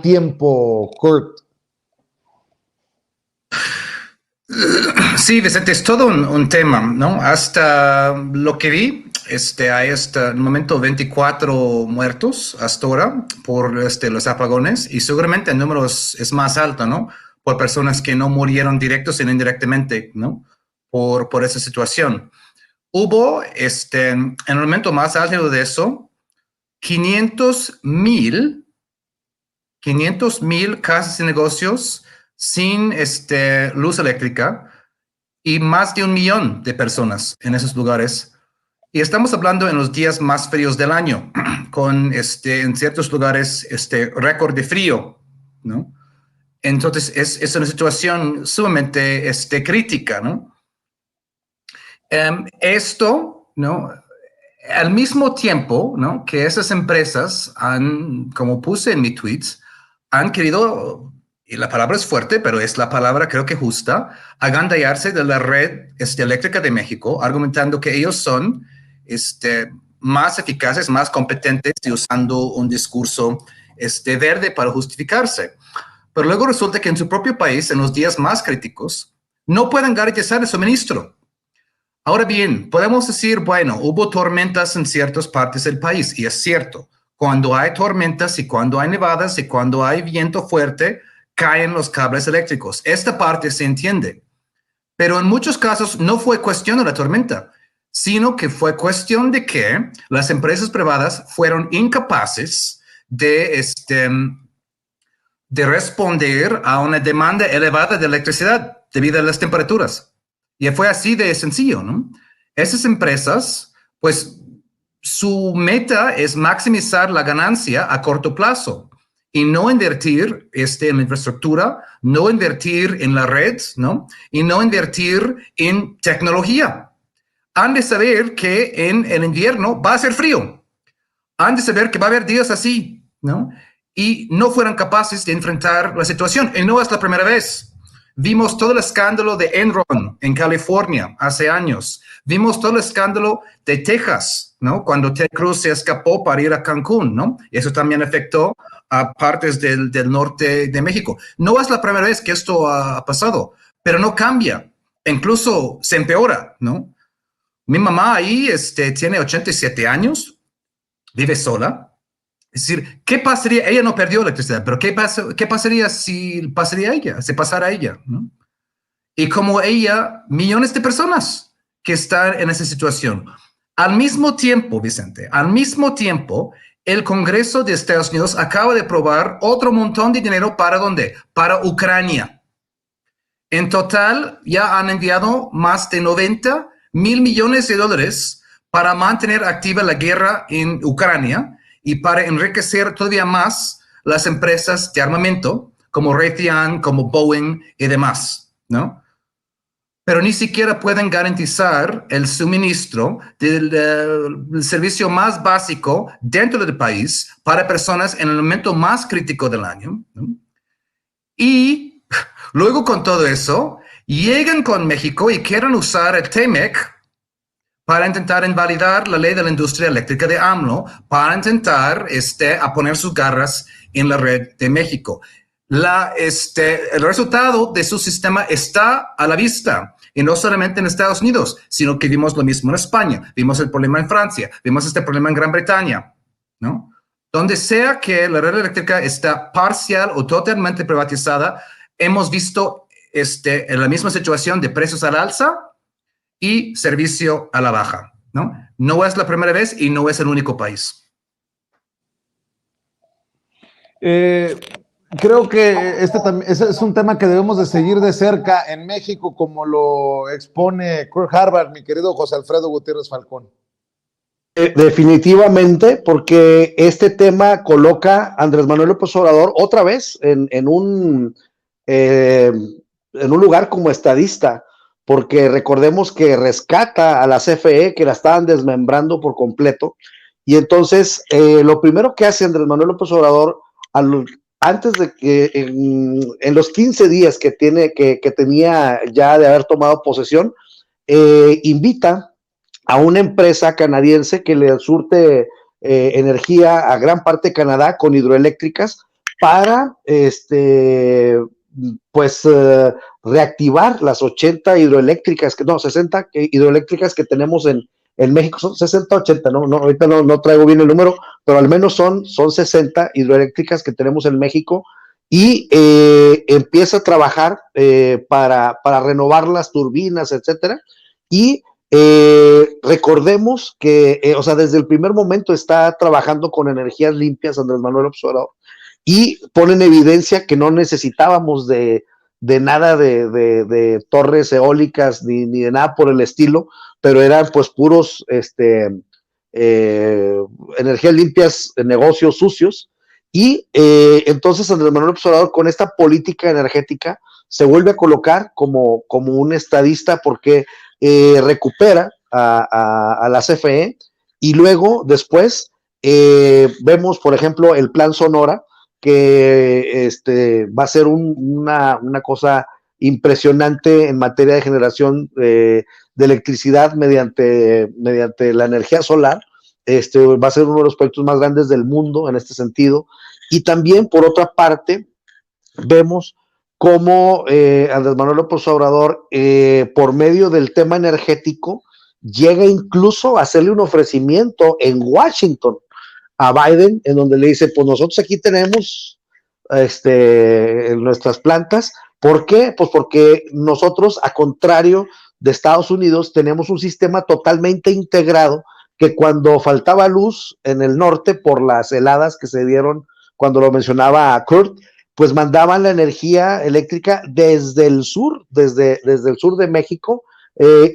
tiempo, Kurt. Sí, Vicente, es todo un tema, ¿no? Hasta lo que vi, hay hasta el momento 24 muertos hasta ahora por los apagones, y seguramente el número es más alto, ¿no? Por personas que no murieron directos sino indirectamente, ¿no? Por esa situación. Hubo, en el momento más álgido de eso, 500,000 casas y negocios sin luz eléctrica, y más de 1 millón de personas en esos lugares. Y estamos hablando en los días más fríos del año, con en ciertos lugares récord de frío, ¿no? Entonces es una situación sumamente crítica, ¿no? Esto, ¿no? Al mismo tiempo, ¿no? Que esas empresas han, como puse en mis tweets, han querido, y la palabra es fuerte, pero es la palabra creo que justa, agandallarse de la red eléctrica de México, argumentando que ellos son más eficaces, más competentes, y usando un discurso verde para justificarse. Pero luego resulta que en su propio país, en los días más críticos, no pueden garantizar el suministro. Ahora bien, podemos decir, bueno, hubo tormentas en ciertas partes del país, y es cierto. Cuando hay tormentas y cuando hay nevadas y cuando hay viento fuerte, caen los cables eléctricos. Esta parte se entiende. Pero en muchos casos no fue cuestión de la tormenta, sino que fue cuestión de que las empresas privadas fueron incapaces de responder a una demanda elevada de electricidad debido a las temperaturas. Y fue así de sencillo, ¿no? Esas empresas, pues, su meta es maximizar la ganancia a corto plazo y no invertir en la infraestructura, no invertir en la red, ¿no? Y no invertir en tecnología. Han de saber que en el invierno va a ser frío. Han de saber que va a haber días así, ¿no? Y no fueron capaces de enfrentar la situación. Y no es la primera vez. Vimos todo el escándalo de Enron en California hace años. Vimos todo el escándalo de Texas, ¿no? Cuando Ted Cruz se escapó para ir a Cancún, ¿no? Y eso también afectó a partes del norte de México. No es la primera vez que esto ha pasado, pero no cambia. Incluso se empeora, ¿no? Mi mamá ahí tiene 87 años, vive sola. Es decir, ¿qué pasaría? Ella no perdió electricidad, pero ¿qué pasaría si pasaría ella, si pasara ella, ¿no? Y como ella, millones de personas que están en esa situación. Al mismo tiempo, Vicente, al mismo tiempo, el Congreso de Estados Unidos acaba de aprobar otro montón de dinero ¿para dónde? Para Ucrania. En total, ya han enviado más de 90 mil millones de dólares para mantener activa la guerra en Ucrania y para enriquecer todavía más las empresas de armamento como Raytheon, como Boeing y demás, ¿no? Pero ni siquiera pueden garantizar el suministro del servicio más básico dentro del país para personas en el momento más crítico del año, ¿no? Y luego con todo eso, llegan con México y quieren usar el TEMEC para intentar invalidar la ley de la industria eléctrica de AMLO, para intentar a poner sus garras en la red de México. El resultado de su sistema está a la vista, y no solamente en Estados Unidos, sino que vimos lo mismo en España, vimos el problema en Francia, vimos este problema en Gran Bretaña, ¿no? Donde sea que la red eléctrica está parcial o totalmente privatizada, hemos visto en la misma situación de precios al alza y servicio a la baja, ¿no? No es la primera vez y no es el único país. Creo que ese es un tema que debemos de seguir de cerca en México, como lo expone Kurt Harvard, mi querido José Alfredo Gutiérrez Falcón. Definitivamente, porque este tema coloca a Andrés Manuel López Obrador otra vez en un lugar como estadista, porque recordemos que rescata a la CFE, que la estaban desmembrando por completo, y entonces lo primero que hace Andrés Manuel López Obrador, antes de que en los 15 días que tenía ya de haber tomado posesión, invita a una empresa canadiense que le surte energía a gran parte de Canadá con hidroeléctricas para reactivar las 60 hidroeléctricas que tenemos en México. Son 60, 80, ahorita no traigo bien el número, pero al menos son 60 hidroeléctricas que tenemos en México, y empieza a trabajar para renovar las turbinas, etcétera, y recordemos que, desde el primer momento está trabajando con energías limpias Andrés Manuel López Obrador, y pone en evidencia que no necesitábamos de nada de torres eólicas ni de nada por el estilo, pero eran pues puros energías limpias, negocios sucios, y entonces Andrés Manuel López Obrador, con esta política energética, se vuelve a colocar como un estadista, porque recupera a la CFE, y luego después vemos, por ejemplo, el Plan Sonora, que va a ser una cosa impresionante en materia de generación de electricidad mediante la energía solar. Va a ser uno de los proyectos más grandes del mundo en este sentido. Y también, por otra parte, vemos cómo Andrés Manuel López Obrador, por medio del tema energético, llega incluso a hacerle un ofrecimiento en Washington a Biden, en donde le dice, pues nosotros aquí tenemos en nuestras plantas. ¿Por qué? Pues porque nosotros, a contrario de Estados Unidos, tenemos un sistema totalmente integrado que cuando faltaba luz en el norte por las heladas que se dieron cuando lo mencionaba Kurt, pues mandaban la energía eléctrica desde el sur, desde el sur de México,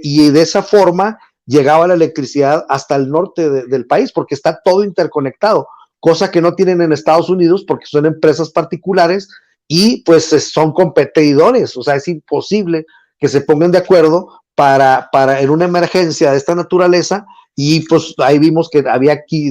y de esa forma llegaba la electricidad hasta el norte del país, porque está todo interconectado, cosa que no tienen en Estados Unidos porque son empresas particulares y pues son competidores, o sea, es imposible que se pongan de acuerdo para en una emergencia de esta naturaleza, y pues ahí vimos que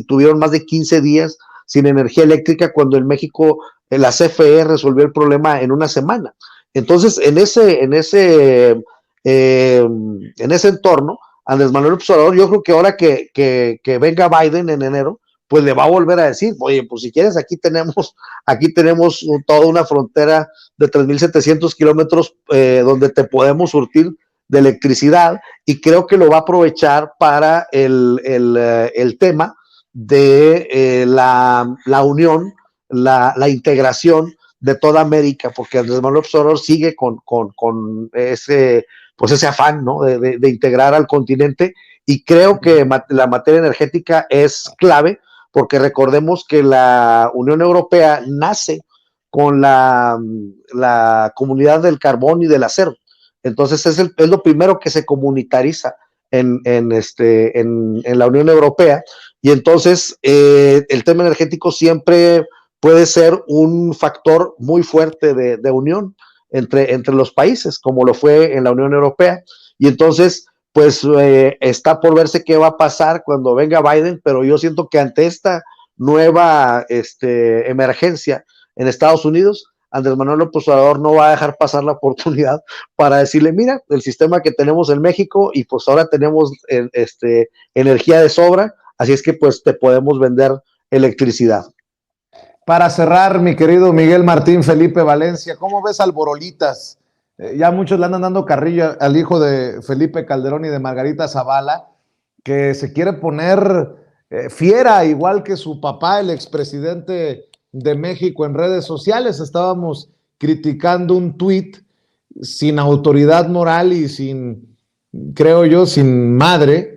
tuvieron más de 15 días sin energía eléctrica cuando en México la CFE resolvió el problema en una semana. Entonces, en ese entorno, Andrés Manuel López Obrador, yo creo que ahora que venga Biden en enero, pues le va a volver a decir, oye, pues si quieres, aquí tenemos toda una frontera de 3.700 kilómetros donde te podemos surtir de electricidad, y creo que lo va a aprovechar para el tema de la unión, la integración de toda América, porque Andrés Manuel López Obrador sigue con ese afán, ¿no? de integrar al continente, y creo que la materia energética es clave, porque recordemos que la Unión Europea nace con la comunidad del carbón y del acero. Entonces es lo primero que se comunitariza en la Unión Europea, y entonces el tema energético siempre puede ser un factor muy fuerte de unión entre los países, como lo fue en la Unión Europea. Y entonces, pues está por verse qué va a pasar cuando venga Biden, pero yo siento que ante esta nueva emergencia en Estados Unidos, Andrés Manuel López Obrador no va a dejar pasar la oportunidad para decirle, mira, el sistema que tenemos en México, y pues ahora tenemos energía de sobra, así es que pues te podemos vender electricidad. Para cerrar, mi querido Miguel Martín Felipe Valencia, ¿cómo ves al Borolitas? Ya muchos le andan dando carrilla al hijo de Felipe Calderón y de Margarita Zavala, que se quiere poner fiera, igual que su papá, el expresidente de México, en redes sociales. Estábamos criticando un tuit sin autoridad moral y sin, creo yo, sin madre.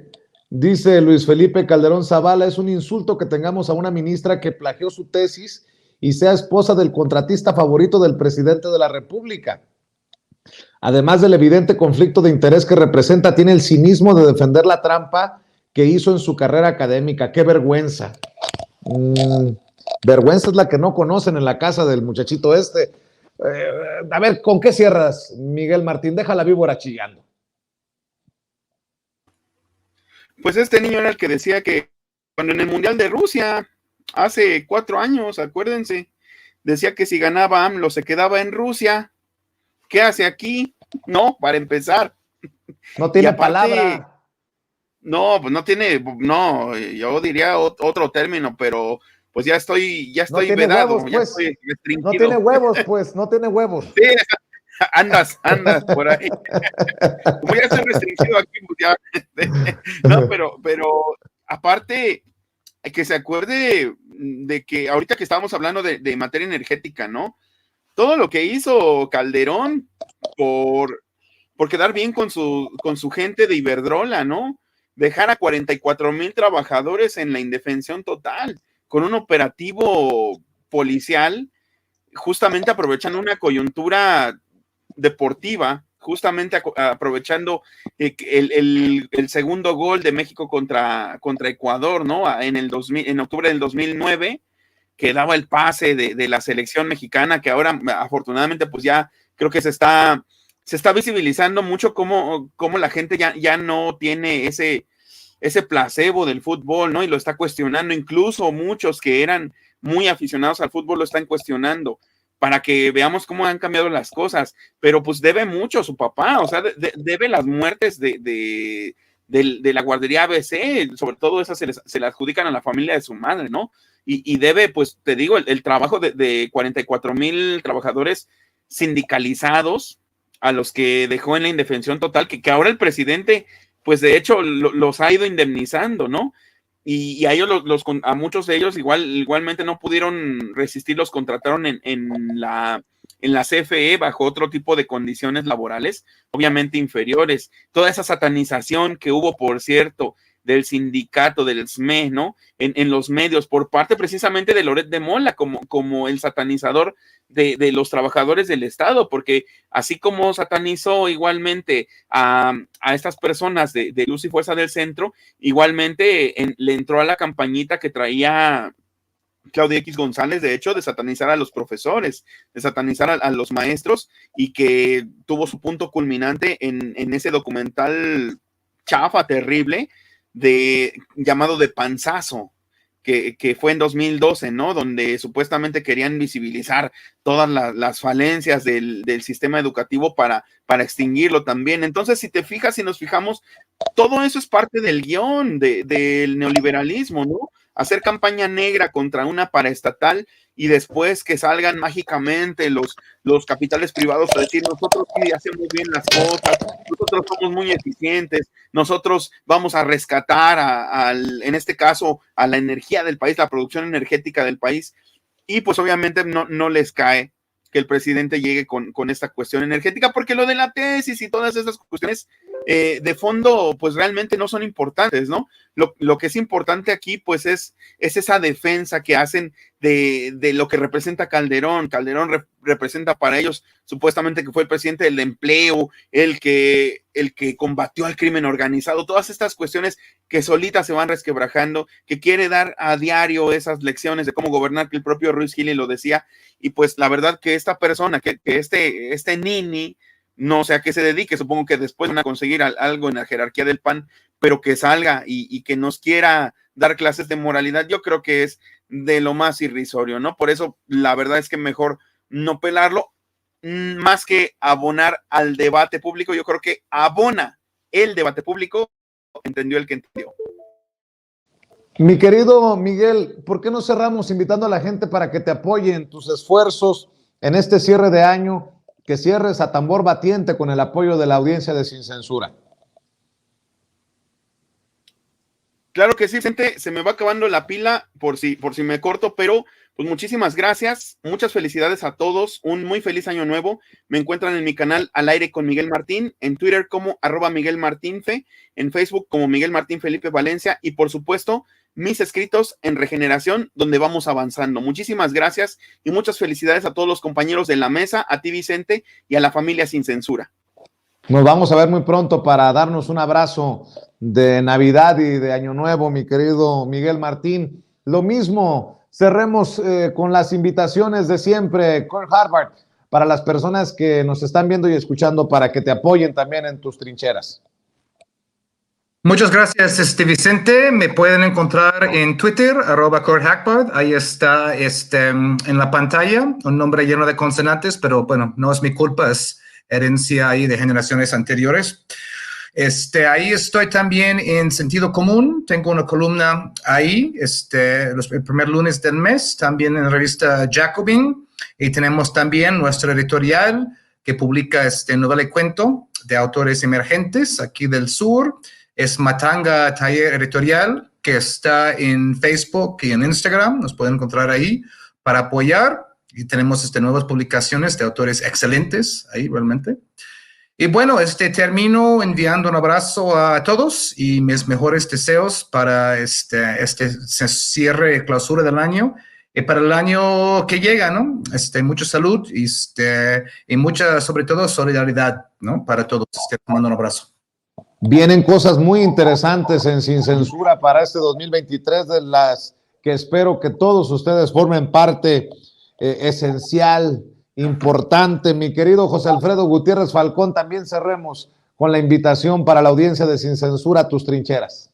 Dice Luis Felipe Calderón Zavala, es un insulto que tengamos a una ministra que plagió su tesis y sea esposa del contratista favorito del presidente de la República. Además del evidente conflicto de interés que representa, tiene el cinismo de defender la trampa que hizo en su carrera académica. ¡Qué vergüenza! Vergüenza es la que no conocen en la casa del muchachito este. A ver, ¿con qué cierras, Miguel Martín? Deja la víbora chillando. Pues este niño era el que decía que cuando en el Mundial de Rusia, hace 4 años, acuérdense, decía que si ganaba AMLO se quedaba en Rusia. ¿Qué hace aquí? No, para empezar. No tiene aparte, palabra. No, pues no tiene, no, yo diría otro término, pero pues ya estoy No tiene vedado, huevos, ya pues. estoy restringido. No tiene huevos, pues, no tiene huevos. Sí, andas por ahí. Como ya estoy restringido aquí, pues ya. No, pero aparte, que se acuerde de que ahorita que estábamos hablando de materia energética, ¿no? Todo lo que hizo Calderón por quedar bien con su gente de Iberdrola, ¿no? Dejar a 44,000 trabajadores en la indefensión total, con un operativo policial, justamente aprovechando una coyuntura deportiva, justamente aprovechando el segundo gol de México contra Ecuador, ¿no? En octubre del 2009, que daba el pase de la selección mexicana, que ahora afortunadamente pues ya creo que se está visibilizando mucho cómo la gente ya no tiene ese placebo del fútbol, ¿no? Y lo está cuestionando, incluso muchos que eran muy aficionados al fútbol lo están cuestionando, para que veamos cómo han cambiado las cosas. Pero pues debe mucho su papá, o sea, debe las muertes de la guardería ABC, sobre todo esas se le adjudican a la familia de su madre, ¿no? Y debe, pues te digo, el trabajo de 44,000 trabajadores sindicalizados a los que dejó en la indefensión total, que ahora el presidente, pues de hecho los ha ido indemnizando, ¿no? y a ellos a muchos de ellos igualmente no pudieron resistir, los contrataron en la CFE bajo otro tipo de condiciones laborales, obviamente inferiores. Toda esa satanización que hubo, por cierto, del sindicato, del SME, ¿no? En los medios, por parte precisamente de Loret de Mola, como el satanizador de los trabajadores del Estado, porque así como satanizó igualmente a estas personas de Luz y Fuerza del Centro, igualmente le entró a la campañita que traía Claudia X González, de hecho, de satanizar a los profesores, de satanizar a los maestros, y que tuvo su punto culminante en ese documental chafa, terrible, llamado de Panzazo, que fue en 2012, ¿no? Donde supuestamente querían visibilizar todas las falencias del sistema educativo para extinguirlo también. Entonces, si te fijas, si nos fijamos, todo eso es parte del guión del neoliberalismo, ¿no? Hacer campaña negra contra una paraestatal y después que salgan mágicamente los capitales privados a decir: nosotros sí hacemos bien las cosas, nosotros somos muy eficientes, nosotros vamos a rescatar en este caso a la energía del país, la producción energética del país. Y pues obviamente no les cae que el presidente llegue con esta cuestión energética, porque lo de la tesis y todas esas cuestiones de fondo pues realmente no son importantes, ¿no? Lo que es importante aquí pues es esa defensa que hacen de lo que representa Calderón. Calderón representa para ellos supuestamente que fue el presidente del empleo, el que combatió al crimen organizado, todas estas cuestiones que solitas se van resquebrajando, que quiere dar a diario esas lecciones de cómo gobernar, que el propio Ruiz Gili lo decía. Y pues la verdad que esta persona, que este Nini, no sé a qué se dedique, supongo que después van a conseguir algo en la jerarquía del PAN, pero que salga y que nos quiera dar clases de moralidad, yo creo que es de lo más irrisorio, ¿no? Por eso la verdad es que mejor no pelarlo, más que abonar al debate público. Yo creo que abona el debate público, entendió el que entendió. Mi querido Miguel, ¿por qué no cerramos invitando a la gente para que te apoye en tus esfuerzos en este cierre de año, que cierres a tambor batiente con el apoyo de la audiencia de Sin Censura? Claro que sí, gente, se me va acabando la pila por si me corto, pero pues muchísimas gracias, muchas felicidades a todos, un muy feliz año nuevo. Me encuentran en mi canal Al Aire con Miguel Martín, en Twitter como @MiguelMartinfe, en Facebook como Miguel Martín Felipe Valencia, y por supuesto mis escritos en Regeneración, donde vamos avanzando. Muchísimas gracias y muchas felicidades a todos los compañeros de la mesa, a ti Vicente y a la familia Sin Censura. Nos vamos a ver muy pronto para darnos un abrazo de Navidad y de Año Nuevo, mi querido Miguel Martín. Lo mismo, cerremos con las invitaciones de siempre, Kurt Harvard, para las personas que nos están viendo y escuchando, para que te apoyen también en tus trincheras. Muchas gracias, Vicente. Me pueden encontrar en Twitter, @KurtHagbard. Ahí está en la pantalla, un nombre lleno de consonantes, pero bueno, no es mi culpa, es herencia ahí de generaciones anteriores. Ahí estoy también en Sentido Común. Tengo una columna ahí, el primer lunes del mes, también en la revista Jacobin. Y tenemos también nuestro editorial que publica novela y cuento de autores emergentes aquí del sur. Es Matanga Taller Editorial, que está en Facebook y en Instagram. Nos pueden encontrar ahí para apoyar. Y tenemos nuevas publicaciones de autores excelentes ahí realmente. Y bueno, termino enviando un abrazo a todos y mis mejores deseos para este cierre y clausura del año y para el año que llega, ¿no? Mucha salud y mucha, sobre todo, solidaridad, ¿no? Para todos. Te mando un abrazo. Vienen cosas muy interesantes en Sin Censura para este 2023, de las que espero que todos ustedes formen parte esencial, importante. Mi querido José Alfredo Gutiérrez Falcón, también cerremos con la invitación para la audiencia de Sin Censura a tus trincheras.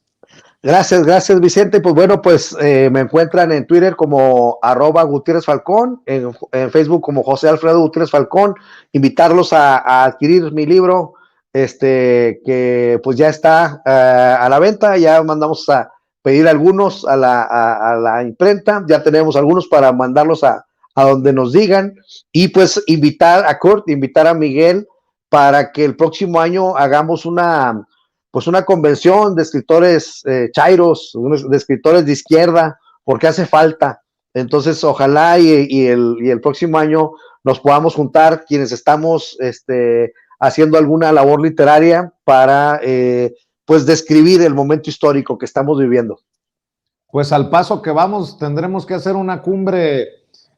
Gracias, Vicente. Pues bueno, me encuentran en Twitter como @Gutiérrez Falcón, en Facebook como José Alfredo Gutiérrez Falcón. Invitarlos a adquirir mi libro, que pues ya está a la venta. Ya mandamos a pedir algunos a la imprenta. Ya tenemos algunos para mandarlos a donde nos digan, y pues invitar a Kurt, invitar a Miguel para que el próximo año hagamos una pues una convención de escritores chairos, de escritores de izquierda, porque hace falta. Entonces, ojalá y el próximo año nos podamos juntar quienes estamos haciendo alguna labor literaria para pues describir el momento histórico que estamos viviendo. Pues al paso que vamos, tendremos que hacer una cumbre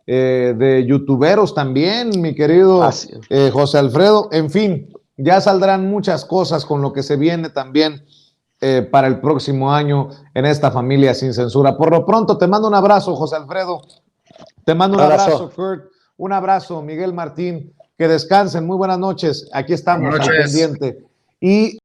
de youtuberos también, mi querido José Alfredo. En fin, ya saldrán muchas cosas con lo que se viene también para el próximo año en esta familia sin censura. Por lo pronto, te mando un abrazo, José Alfredo. Te mando un abrazo, Kurt. Un abrazo, Miguel Martín. Que descansen. Muy buenas noches. Aquí estamos al pendiente. Y